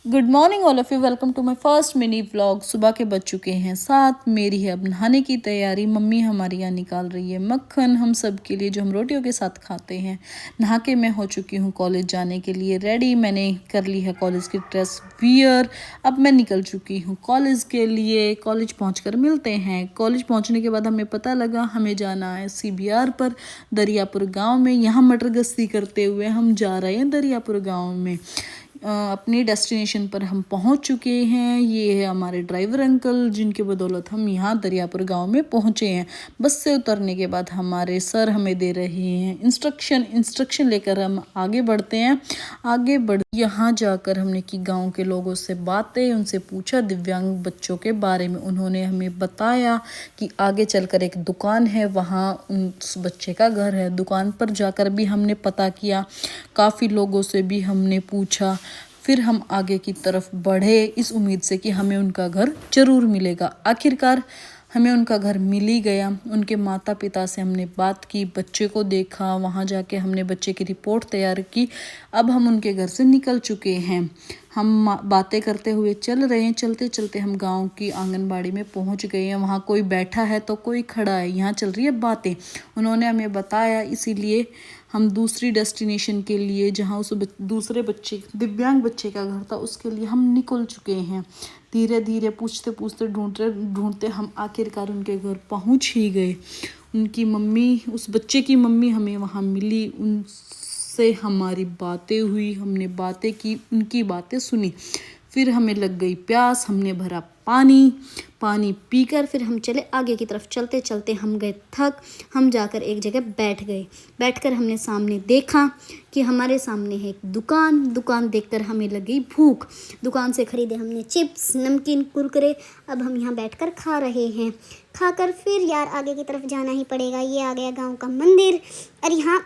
Good morning all of you, welcome to my first mini vlog. सुबह के बज चुके हैं 7। मेरी है अब नहाने की तैयारी। मम्मी हमारी यहाँ निकाल रही है मक्खन हम सब के लिए, जो हम रोटियों के साथ खाते हैं। नहा के मैं हो चुकी हूँ कॉलेज जाने के लिए रेडी। मैंने कर ली है कॉलेज की ड्रेस वियर। अब मैं निकल चुकी हूँ कॉलेज के लिए। कॉलेज पहुँच मिलते हैं। कॉलेज पहुँचने के बाद हमें पता लगा हमें जाना है CBR पर दरियापुर गाँव में। यहाँ मटर गश्ती करते हुए हम जा रहे हैं दरियापुर गाँव में। अपनी डेस्टिनेशन पर हम पहुंच चुके हैं। ये है हमारे ड्राइवर अंकल, जिनके बदौलत हम यहाँ दरियापुर गांव में पहुंचे हैं। बस से उतरने के बाद हमारे सर हमें दे रहे हैं इंस्ट्रक्शन लेकर हम आगे बढ़ते हैं। यहाँ जाकर हमने की गांव के लोगों से बातें, उनसे पूछा दिव्यांग बच्चों के बारे में। उन्होंने हमें बताया कि आगे चलकर एक दुकान है, वहाँ उस बच्चे का घर है। दुकान पर जाकर भी हमने पता किया, काफ़ी लोगों से भी हमने पूछा। फिर हम आगे की तरफ बढ़े इस उम्मीद से कि हमें उनका घर ज़रूर मिलेगा। आखिरकार हमें उनका घर मिल ही गया। उनके माता पिता से हमने बात की, बच्चे को देखा, वहाँ जाके हमने बच्चे की रिपोर्ट तैयार की। अब हम उनके घर से निकल चुके हैं। हम बातें करते हुए चल रहे हैं। चलते चलते हम गांव की आंगनबाड़ी में पहुंच गए हैं। वहाँ कोई बैठा है तो कोई खड़ा है, यहाँ चल रही है बातें। उन्होंने हमें बताया, इसीलिए हम दूसरी डेस्टिनेशन के लिए, जहाँ उस दूसरे बच्चे दिव्यांग बच्चे का घर था, उसके लिए हम निकल चुके हैं। धीरे धीरे पूछते पूछते ढूंढते हम आखिरकार उनके घर पहुँच ही गए। उनकी मम्मी, उस बच्चे की मम्मी हमें वहाँ मिली। उनसे हमारी बातें हुई, हमने बातें की, उनकी बातें सुनी। फिर हमें लग गई प्यास, हमने भरा पानी पीकर फिर हम चले आगे की तरफ। चलते चलते हम गए थक। हम जाकर एक जगह बैठकर हमने सामने देखा कि हमारे सामने है एक दुकान देखकर हमें लगी भूख। दुकान से खरीदे हमने चिप्स, नमकीन, कुरकुरे। अब हम यहाँ बैठकर खा रहे हैं। खाकर फिर यार आगे की तरफ जाना ही पड़ेगा। ये आ गया गाँव का मंदिर। और यहाँ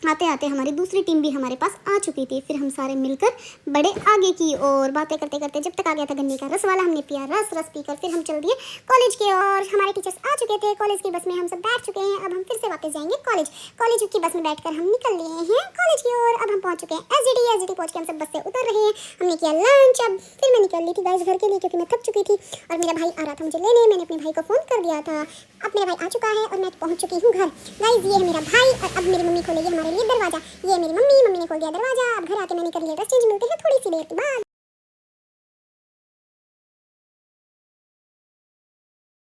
आते आते हमारी दूसरी टीम भी हमारे पास आ चुकी थी। फिर हम सारे मिलकर बड़े आगे की और बातें करते करते जब तक आ गया था गन्ने का रस वाला, हमने पिया रस पीकर फिर हम चल दिए कॉलेज के ओर। हमारे टीचर्स आ चुके थे। कॉलेज की बस में हम सब बैठ चुके हैं। अब हम फिर से वापस जाएंगे कॉलेज की बस में बैठकर हम निकल लिए हैं कॉलेज की ओर। अब हम पहुंच चुके हैं एसडीटी पहुंच के हम सब बस से उतर रहे हैं। हमने किया लंच। अब फिर मैं निकल ली थी गाइस घर के लिए, क्योंकि मैं थक चुकी थी और मेरा भाई आ रहा था मुझे लेने। मैंने अपने भाई को फ़ोन कर दिया था। अब मेरा भाई आ चुका है और मैं पहुंच चुकी हूँ घर। गाइस ये है मेरा भाई और अब मेरी मम्मी खोलेगी हमारे लिए दरवाजा। ये मेरी मम्मी ने खोल दिया दरवाजा। अब घर आके मैंने कर लिया ड्रेस चेंज। मिलते हैं थोड़ी सी देर के बाद।